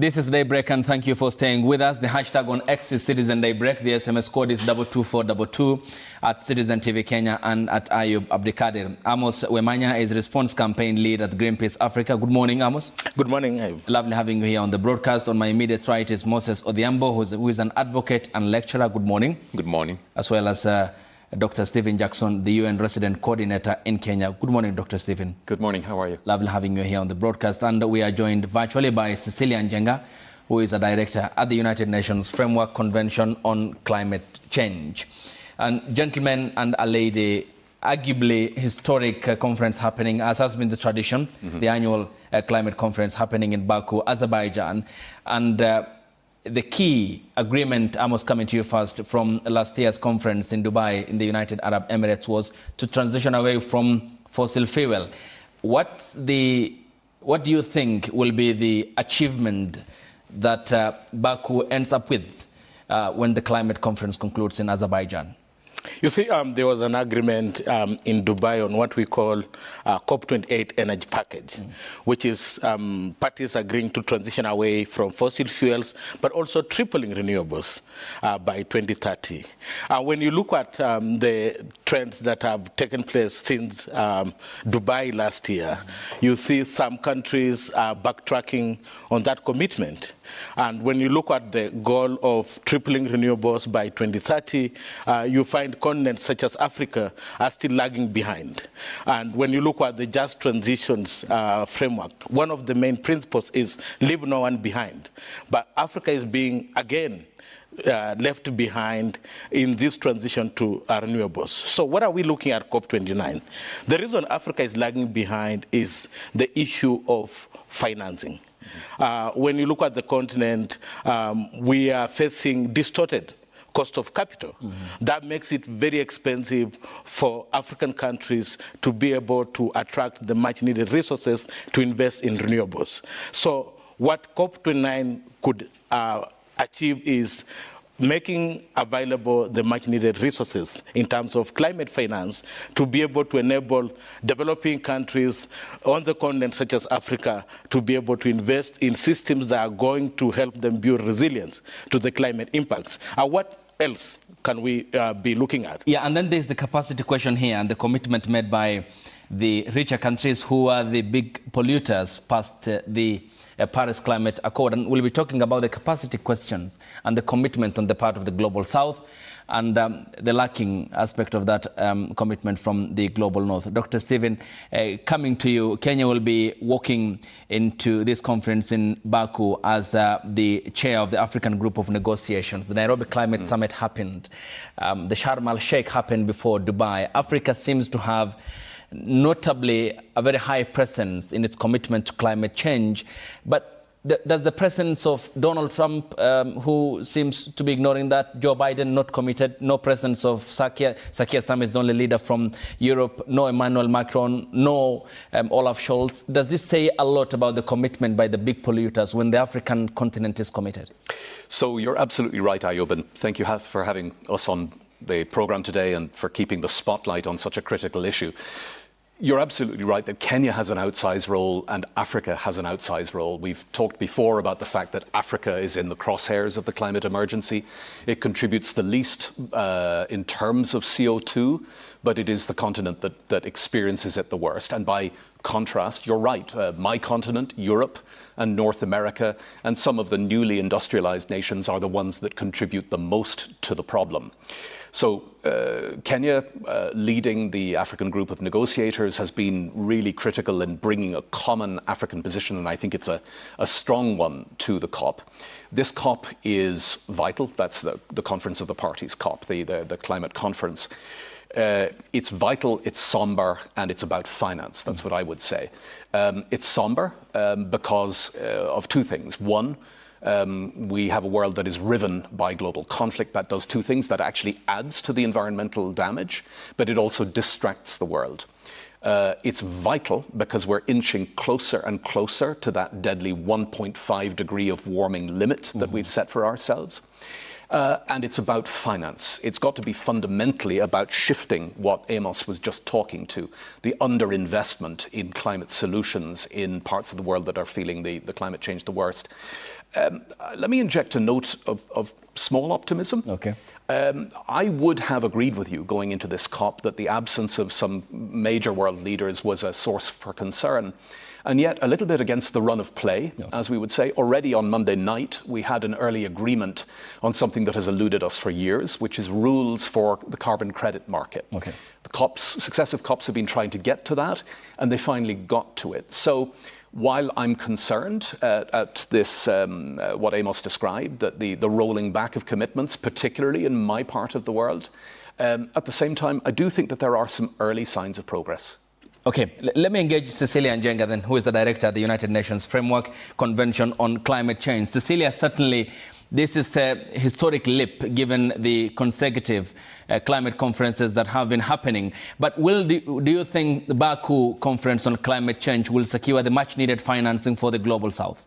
This is Daybreak, and thank you for staying with us. The hashtag on X is Citizen Daybreak. The SMS code is 22422 at Citizen TV Kenya and at Ayub Abdikadir. Amos Wemanya is response campaign lead at Greenpeace Africa. Good morning, Amos. Good morning, Ayub. Lovely having you here on the broadcast. On my immediate right is Moses Odhiambo, who is an advocate and lecturer. Good morning. Good morning. As well as Dr. Stephen Jackson, the UN resident coordinator in Kenya. Good morning, Dr. Stephen. Good morning. How are you? Lovely having you here on the broadcast. And we are joined virtually by Cecilia Njenga, who is a director at the United Nations Framework Convention on Climate Change. And gentlemen and a lady, arguably historic conference happening, as has been the tradition, the annual climate conference happening in Baku, Azerbaijan. And the key agreement, Amos, coming to you first, from last year's conference in Dubai in the United Arab Emirates was to transition away from fossil fuel. What do you think will be the achievement that Baku ends up with when the climate conference concludes in Azerbaijan? You see, there was an agreement in Dubai on what we call COP29 energy package, which is parties agreeing to transition away from fossil fuels, but also tripling renewables by 2030. When you look at the trends that have taken place since Dubai last year, you see some countries are backtracking on that commitment. And when you look at the goal of tripling renewables by 2030, you find continents such as Africa are still lagging behind. And when you look at the Just Transitions framework, one of the main principles is leave no one behind. But Africa is being, again, left behind in this transition to renewables. So what are we looking at COP29? The reason Africa is lagging behind is the issue of financing. When you look at the continent, we are facing distorted cost of capital. That makes it very expensive for African countries to be able to attract the much needed resources to invest in renewables. So what COP29 could achieve is making available the much needed resources in terms of climate finance to be able to enable developing countries on the continent such as Africa to be able to invest in systems that are going to help them build resilience to the climate impacts. What else can we be looking at? Yeah, and then there's the capacity question here and the commitment made by the richer countries who are the big polluters past the Paris Climate Accord. And we'll be talking about the capacity questions and the commitment on the part of the Global South and the lacking aspect of that commitment from the Global North. Dr. Stephen, coming to you, Kenya will be walking into this conference in Baku as the chair of the African Group of Negotiations. The Nairobi Climate Summit happened. The Sharm el-Sheikh happened before Dubai. Africa seems to have notably a very high presence in its commitment to climate change. But does the presence of Donald Trump, who seems to be ignoring that, Joe Biden not committed, no presence of Sakia Starmer is the only leader from Europe, no Emmanuel Macron, no Olaf Scholz, does this say a lot about the commitment by the big polluters when the African continent is committed? So you're absolutely right, Ayub, and thank you for having us on the program today and for keeping the spotlight on such a critical issue. You're absolutely right that Kenya has an outsized role and Africa has an outsized role. We've talked before about the fact that Africa is in the crosshairs of the climate emergency. It contributes the least in terms of CO2, but it is the continent that experiences it the worst. And by contrast, you're right, my continent, Europe and North America, and some of the newly industrialized nations are the ones that contribute the most to the problem. So Kenya, leading the African Group of Negotiators, has been really critical in bringing a common African position, and I think it's a strong one to the COP. This COP is vital. That's the Conference of the Parties COP, the climate conference. It's vital, it's somber, and it's about finance. That's what I would say. It's somber because of two things. One, we have a world that is riven by global conflict. That does two things. That actually adds to the environmental damage, but it also distracts the world. It's vital because we're inching closer and closer to that deadly 1.5 degree of warming limit that we've set for ourselves. and it's about finance. It's got to be fundamentally about shifting what Amos was just talking to, the underinvestment in climate solutions in parts of the world that are feeling the climate change the worst. Let me inject a note of small optimism. Okay. I would have agreed with you going into this COP that the absence of some major world leaders was a source for concern. And yet, a little bit against the run of play, as we would say. Already on Monday night, we had an early agreement on something that has eluded us for years, which is rules for the carbon credit market. Okay. The successive COPs have been trying to get to that, and they finally got to it. So while I'm concerned at this, what Amos described, that the rolling back of commitments, particularly in my part of the world, at the same time, I do think that there are some early signs of progress. Okay, let me engage Cecilia Njenga then, who is the director of the United Nations Framework Convention on Climate Change. Cecilia, certainly this is a historic leap given the consecutive climate conferences that have been happening. But do you think the Baku Conference on Climate Change will secure the much needed financing for the Global South?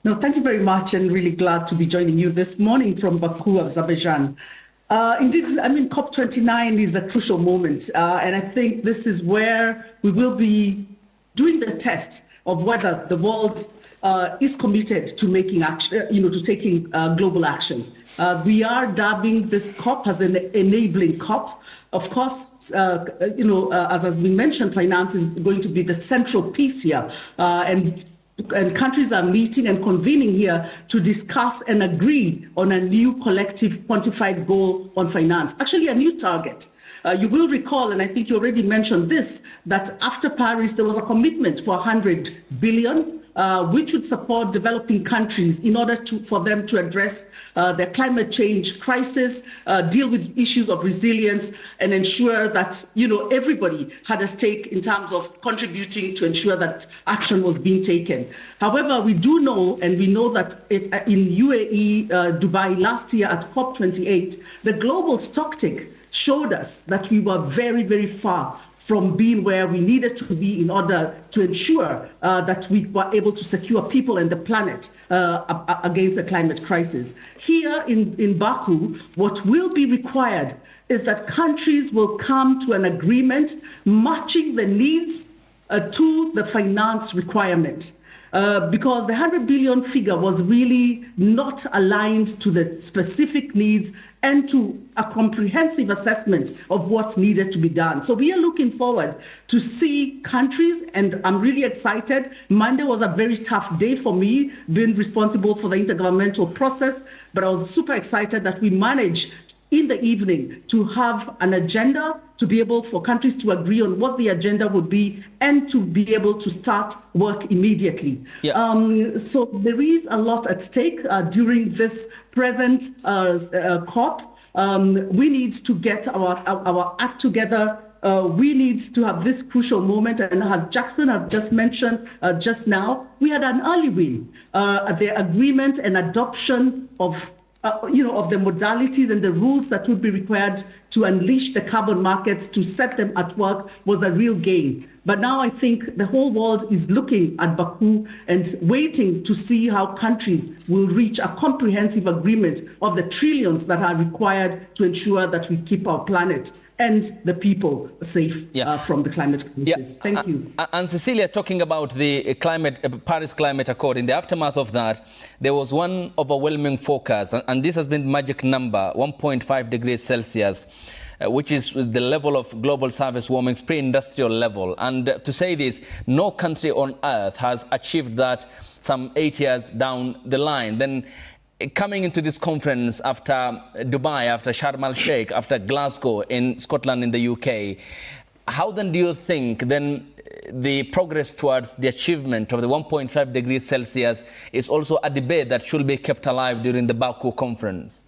No, thank you very much, and really glad to be joining you this morning from Baku, Azerbaijan. Indeed, I mean, COP29 is a crucial moment, and I think this is where we will be doing the test of whether the world is committed to making action, to taking global action. We are dubbing this COP as an enabling COP. Of course, as has been mentioned, finance is going to be the central piece here, and countries are meeting and convening here to discuss and agree on a new collective quantified goal on finance, actually a new target. You will recall, and I think you already mentioned this, that after Paris, there was a commitment for 100 billion, which would support developing countries in order for them to address their climate change crisis, deal with issues of resilience, and ensure that everybody had a stake in terms of contributing to ensure that action was being taken. However, we do know, and we know that in UAE, Dubai last year at COP28, the global stocktake showed us that we were very, very far from being where we needed to be in order to ensure that we were able to secure people and the planet against the climate crisis. Here in Baku, what will be required is that countries will come to an agreement matching the needs to the finance requirement. Because the 100 billion figure was really not aligned to the specific needs and to a comprehensive assessment of what needed to be done. So we are looking forward to see countries, and I'm really excited. Monday was a very tough day for me, being responsible for the intergovernmental process, but I was super excited that we managed in the evening to have an agenda, to be able for countries to agree on what the agenda would be and to be able to start work immediately. Yeah. So there is a lot at stake during this present COP. We need to get our act together. We need to have this crucial moment, and as Jackson has just mentioned just now, we had an early win. The agreement and adoption of the modalities and the rules that would be required to unleash the carbon markets, to set them at work, was a real gain. But now I think the whole world is looking at Baku and waiting to see how countries will reach a comprehensive agreement of the trillions that are required to ensure that we keep our planet and the people safe from the climate crisis. Thank you. And Cecilia, talking about the Paris Climate Accord, in the aftermath of that, there was one overwhelming focus, and this has been the magic number, 1.5 degrees Celsius, which is the level of global surface warming, pre-industrial level. And to say this, no country on earth has achieved that some 8 years down the line. Then coming into this conference after Dubai, after Sharm el-Sheikh, after Glasgow in Scotland in the UK, how then do you think then the progress towards the achievement of the 1.5 degrees Celsius is also a debate that should be kept alive during the Baku conference?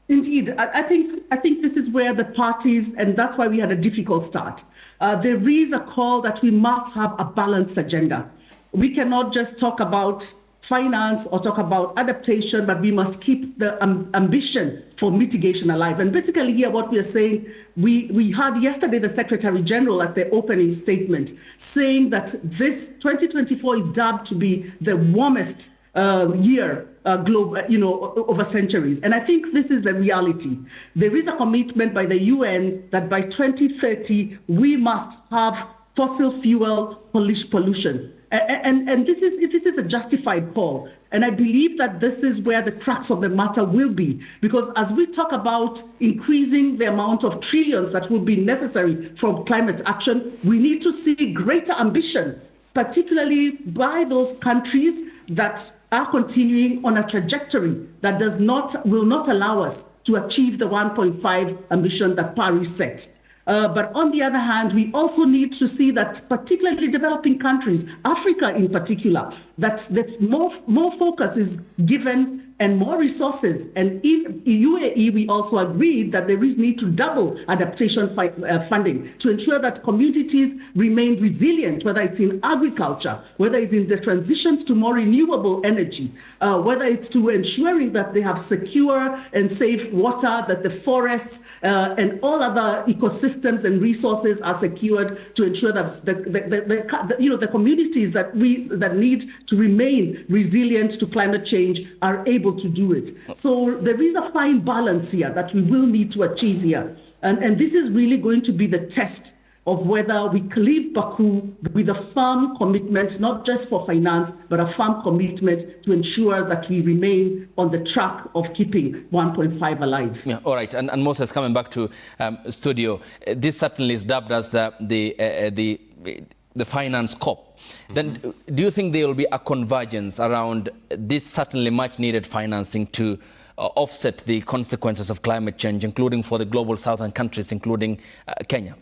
Indeed, I think this is where the parties, and that's why we had a difficult start. There is a call that we must have a balanced agenda. We cannot just talk about finance or talk about adaptation, but we must keep the ambition for mitigation alive. And basically here what we are saying, we had yesterday the Secretary General at the opening statement saying that this 2024 is dubbed to be the warmest year over centuries. And I think this is the reality. There is a commitment by the UN that by 2030, we must have fossil fuel pollution. And this is a justified call. And I believe that this is where the crux of the matter will be, because as we talk about increasing the amount of trillions that will be necessary for climate action, we need to see greater ambition, particularly by those countries that are continuing on a trajectory that will not allow us to achieve the 1.5 ambition that Paris set. But on the other hand, we also need to see that particularly developing countries, Africa in particular, that more focus is given and more resources. And in UAE, we also agreed that there is need to double adaptation funding to ensure that communities remain resilient, whether it's in agriculture, whether it's in the transitions to more renewable energy, whether it's to ensuring that they have secure and safe water, that the forests and all other ecosystems and resources are secured to ensure that the communities that need to remain resilient to climate change are able to do it. So there is a fine balance here that we will need to achieve here. And this is really going to be the test of whether we leave Baku with a firm commitment, not just for finance, but a firm commitment to ensure that we remain on the track of keeping 1.5 alive. Yeah, all right. And Moses, coming back to studio, this certainly is dubbed as the finance COP. Then do you think there will be a convergence around this certainly much needed financing to offset the consequences of climate change, including for the global southern countries, including Kenya?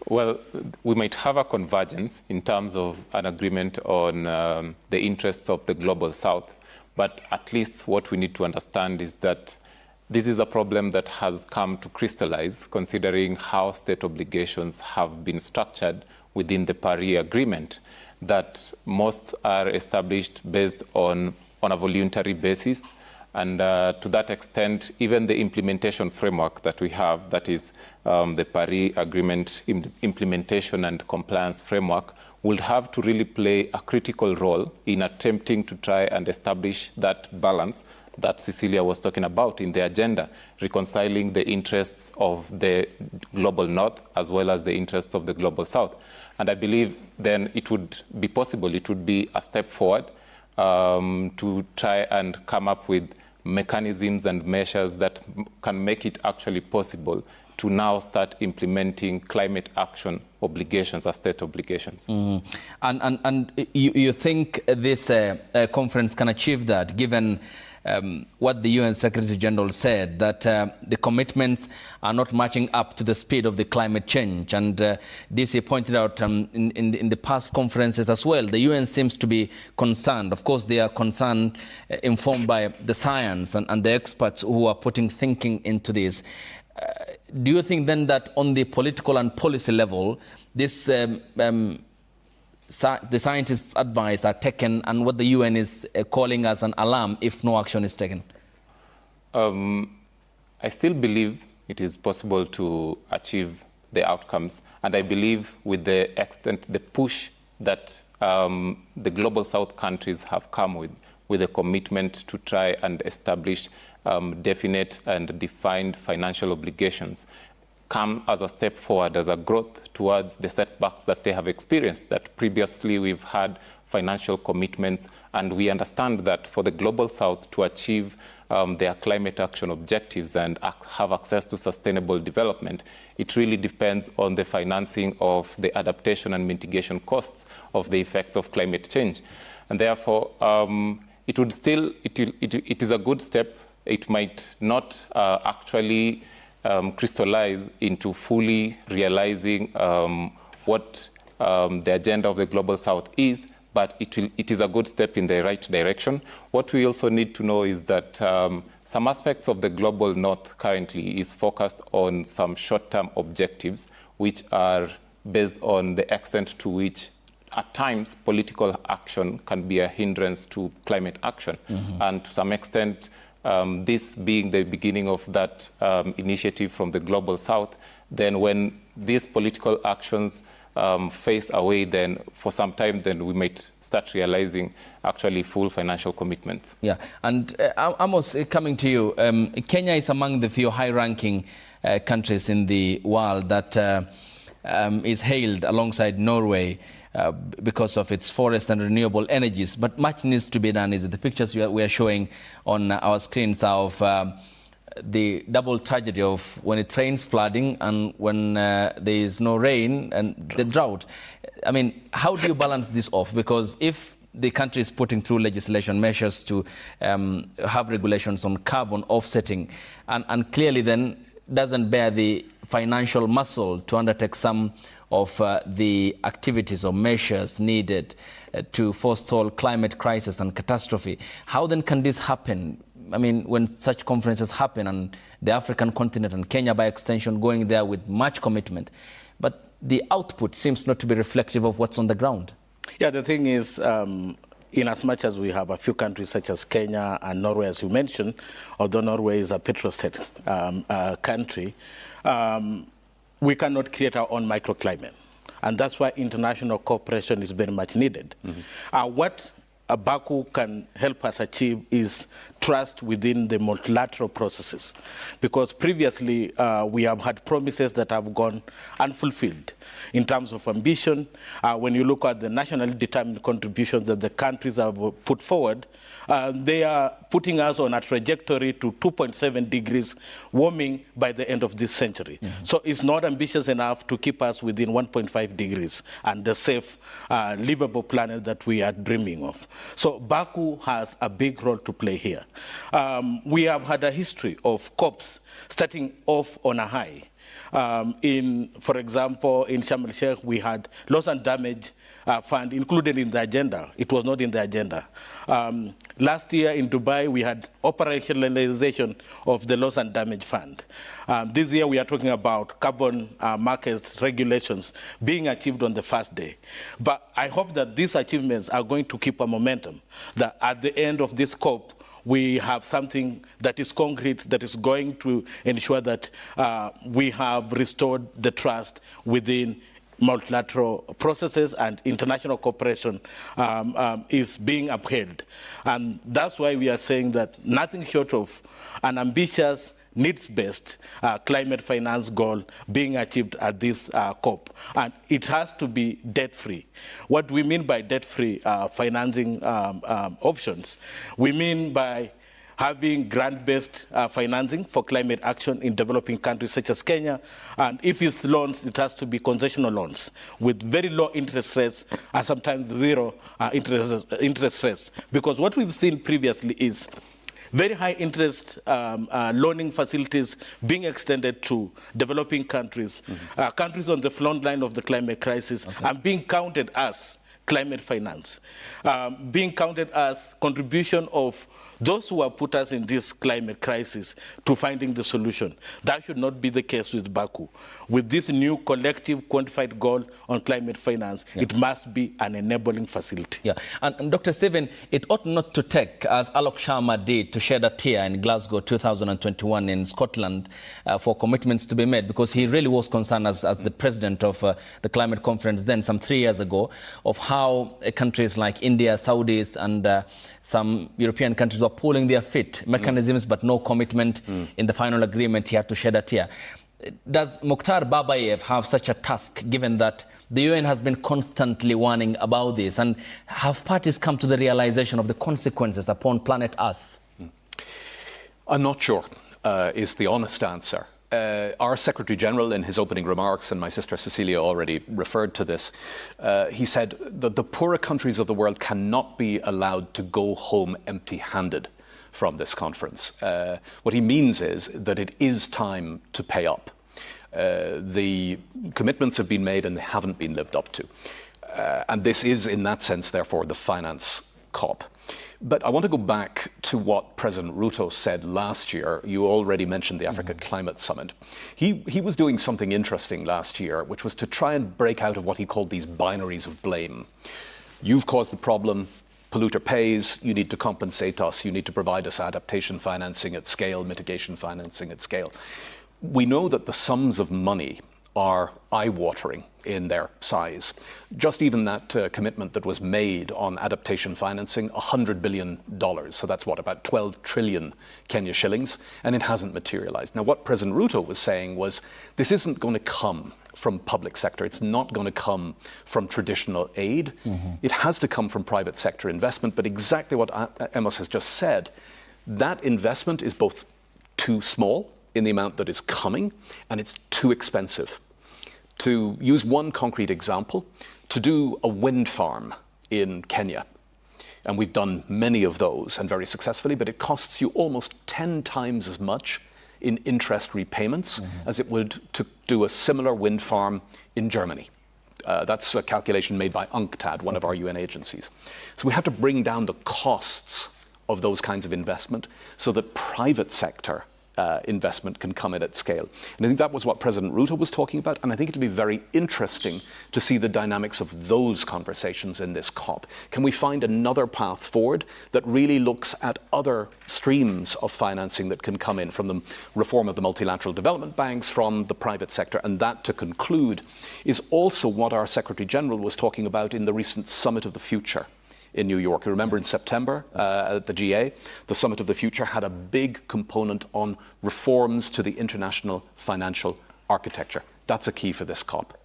Well, we might have a convergence in terms of an agreement on the interests of the global south, but at least what we need to understand is that this is a problem that has come to crystallize, considering how state obligations have been structured within the Paris Agreement, that most are established based on a voluntary basis. And to that extent, even the implementation framework that we have, that is the Paris Agreement implementation and compliance framework, will have to really play a critical role in attempting to try and establish that balance that Cecilia was talking about in the agenda, reconciling the interests of the global north as well as the interests of the global south. And I believe then it would be possible, it would be a step forward to try and come up with mechanisms and measures that can make it actually possible to now start implementing climate action obligations as state obligations. And you think this conference can achieve that, given what the UN Secretary General said, that the commitments are not matching up to the speed of the climate change? And this he pointed out in the past conferences as well. The UN seems to be concerned. Of course, they are concerned, informed by the science and the experts who are putting thinking into this. Do you think then that on the political and policy level, this the scientists' advice are taken, and what the UN is calling as an alarm if no action is taken? I still believe it is possible to achieve the outcomes, and I believe with the extent, the push that the global south countries have come with a commitment to try and establish definite and defined financial obligations, come as a step forward, as a growth towards the setbacks that they have experienced, that previously we've had financial commitments, and we understand that for the global south to achieve their climate action objectives and have access to sustainable development, it really depends on the financing of the adaptation and mitigation costs of the effects of climate change. And therefore, it is a good step. It might not actually crystallize into fully realizing what the agenda of the Global South is, but it is a good step in the right direction. What we also need to know is that some aspects of the Global North currently is focused on some short-term objectives, which are based on the extent to which at times political action can be a hindrance to climate action. And to some extent, this being the beginning of that initiative from the Global South, then when these political actions phased away, then for some time, then we might start realizing actually full financial commitments. Yeah, and Amos, coming to you, Kenya is among the few high-ranking countries in the world that is hailed alongside Norway because of its forest and renewable energies. But much needs to be done. Is the pictures we are showing on our screens of the double tragedy of when it rains, flooding, and when there is no rain and the drought. I mean, how do you balance this off? Because if the country is putting through legislation measures to have regulations on carbon offsetting, and clearly then doesn't bear the financial muscle to undertake some of the activities or measures needed to forestall climate crisis and catastrophe, how then can this happen? I mean, when such conferences happen and the African continent and Kenya by extension going there with much commitment, but the output seems not to be reflective of what's on the ground. Yeah, the thing is, in as much as we have a few countries such as Kenya and Norway, as you mentioned, although Norway is a petrostate country, we cannot create our own microclimate. And that's why international cooperation is very much needed. What Baku can help us achieve is trust within the multilateral processes. Because previously, we have had promises that have gone unfulfilled in terms of ambition. When you look at the nationally determined contributions that the countries have put forward, they are putting us on a trajectory to 2.7 degrees warming by the end of this century. So it's not ambitious enough to keep us within 1.5 degrees and the safe, livable planet that we are dreaming of. So Baku has a big role to play here. We have had a history of COPs starting off on a high. For example, in Sharm el-Sheikh, we had loss and damage fund included in the agenda. It was not in the agenda. Last year in Dubai, we had operationalization of the loss and damage fund. This year, we are talking about carbon markets regulations being achieved on the first day. But I hope that these achievements are going to keep a momentum, that at the end of this COP, we have something that is concrete, that is going to ensure that we have restored the trust within multilateral processes and international cooperation is being upheld. And that's why we are saying that nothing short of an ambitious, needs-based climate finance goal being achieved at this COP. And it has to be debt-free. What we mean by debt-free financing options, we mean by having grant-based financing for climate action in developing countries such as Kenya. And if it's loans, it has to be concessional loans with very low interest rates and sometimes zero interest rates. Because what we've seen previously is very high interest loaning facilities being extended to developing countries, countries on the front line of the climate crisis, and being counted as climate finance, being counted as contribution of those who have put us in this climate crisis to finding the solution. That should not be the case with Baku. With this new collective quantified goal on climate finance, it must be an enabling facility. Yeah, and Dr. Stephen, it ought not to take, as Alok Sharma did, to shed a tear in Glasgow 2021 in Scotland for commitments to be made, because he really was concerned as the president of the climate conference then, some 3 years ago, of how countries like India, Saudis, and some European countries were pulling their feet, mechanisms, but no commitment in the final agreement. He had to shed a tear. Does Mukhtar Babayev have such a task, given that the UN has been constantly warning about this? And have parties come to the realization of the consequences upon planet Earth? I'm not sure, is the honest answer. Our Secretary General, in his opening remarks, and my sister Cecilia already referred to this, he said that the poorer countries of the world cannot be allowed to go home empty-handed from this conference. What he means is that it is time to pay up. The commitments have been made and they haven't been lived up to. And this is, in that sense, therefore, the finance COP. But I want to go back to what President Ruto said last year. You already mentioned the Africa Climate Summit. He was doing something interesting last year, which was to try and break out of what he called these binaries of blame. You've caused the problem, polluter pays, you need to compensate us, you need to provide us adaptation financing at scale, mitigation financing at scale. We know that the sums of money are eye-watering in their size. Just even that commitment that was made on adaptation financing, $100 billion. So that's what, about 12 trillion Kenya shillings, and it hasn't materialized. Now, what President Ruto was saying was, this isn't going to come from public sector. It's not going to come from traditional aid. It has to come from private sector investment. But exactly what Amos has just said, that investment is both too small in the amount that is coming, and it's too expensive. To use one concrete example, to do a wind farm in Kenya, and we've done many of those and very successfully, but it costs you almost 10 times as much in interest repayments as it would to do a similar wind farm in Germany. That's a calculation made by UNCTAD, one of our UN agencies. So we have to bring down the costs of those kinds of investment so that private sector investment can come in at scale. And I think that was what President Ruto was talking about, and I think it'll be very interesting to see the dynamics of those conversations in this COP. Can we find another path forward that really looks at other streams of financing that can come in from the reform of the multilateral development banks, from the private sector? And that, to conclude, is also what our Secretary General was talking about in the recent Summit of the Future in New York. You remember in September at the GA, the Summit of the Future had a big component on reforms to the international financial architecture. That's a key for this COP.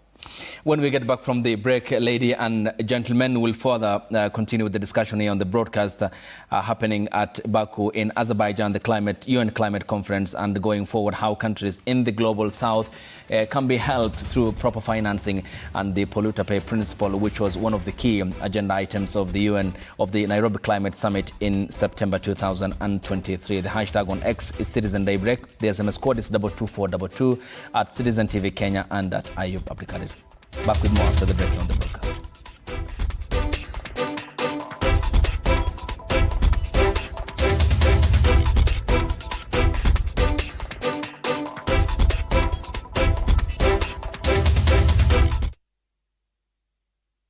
When we get back from the break, ladies and gentlemen, we'll further continue with the discussion here on the broadcast happening at Baku in Azerbaijan, the UN Climate Conference, and going forward how countries in the global south can be helped through proper financing and the polluter pay principle, which was one of the key agenda items of the UN, of the Nairobi Climate Summit in September 2023. The hashtag on X is Citizen Daybreak. The SMS code is 22422 at Citizen TV Kenya and at Ayub Abdikadir. Back with more after the break on the broadcast.